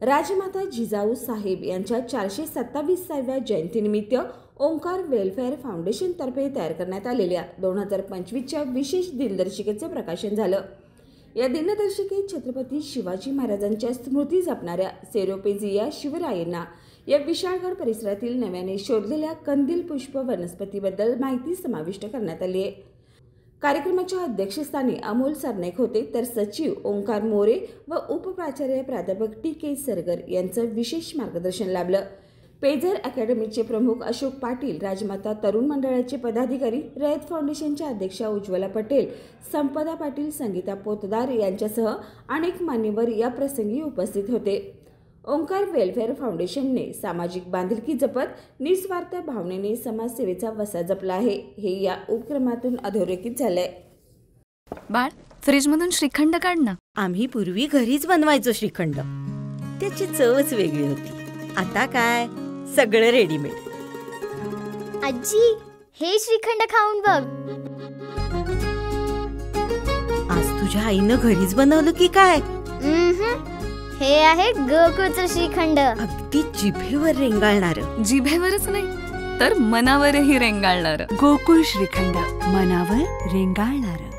राजमाता जिजाऊ साहेब यांच्या 427व्या जयंतीनिमित्त ओंकार वेलफेअर फाउंडेशनतर्फे तयार करण्यात आलेल्या 2025च्या विशेष दिनदर्शिकेचे प्रकाशन झालं। या दिनदर्शिकेत छत्रपती शिवाजी महाराजांच्या स्मृती जपणाऱ्या सेरोपेजिया शिवरायांना या विशाळगड परिसरातील नव्याने शोधलेल्या कंदील पुष्प वनस्पतीबद्दल माहिती समाविष्ट करण्यात आली आहे। कार्यक्रमाच्या अध्यक्षस्थानी अमोल सरनाईक होते, तर सचिव ओंकार मोरे व उपप्राचार्य प्राध्यापक टी.के. सरगर यांचं विशेष मार्गदर्शन लाभलं। पेजर अकॅडमीचे प्रमुख अशोक पाटील, राजमाता तरुण मंडळाचे पदाधिकारी, रयत फाउंडेशनच्या अध्यक्षा उज्ज्वला पटेल, संपदा पाटील, संगीता पोतदार यांच्यासह अनेक मान्यवर या प्रसंगी उपस्थित होते। ओंकार वेलफेअर फाउंडेशनने सामाजिक बांधिलकी जपत निस्वार्थ भावनेने समाजसेवेचा वसा जपला आहे, हे या उपक्रमातून अधोरेखित झालंय। बाळ, फ्रीजमधून श्रीखंड काढ ना। आम्ही पूर्वी घरीच बनवायचो श्रीखंड, त्याची चवच वेगळी होती। आता काय सगळं रेडीमेड। आजी, हे श्रीखंड खाऊन बघ। आज तुझ्या आईनं घरीच बनवलं की काय? हे आहे गोकुळचं श्रीखंड, अगदी जिभेवर रेंगाळणारं। जिभेवरच नाही तर मनावरही रेंगाळणारं। गोकुळ श्रीखंड, मनावर रेंगाळणारं।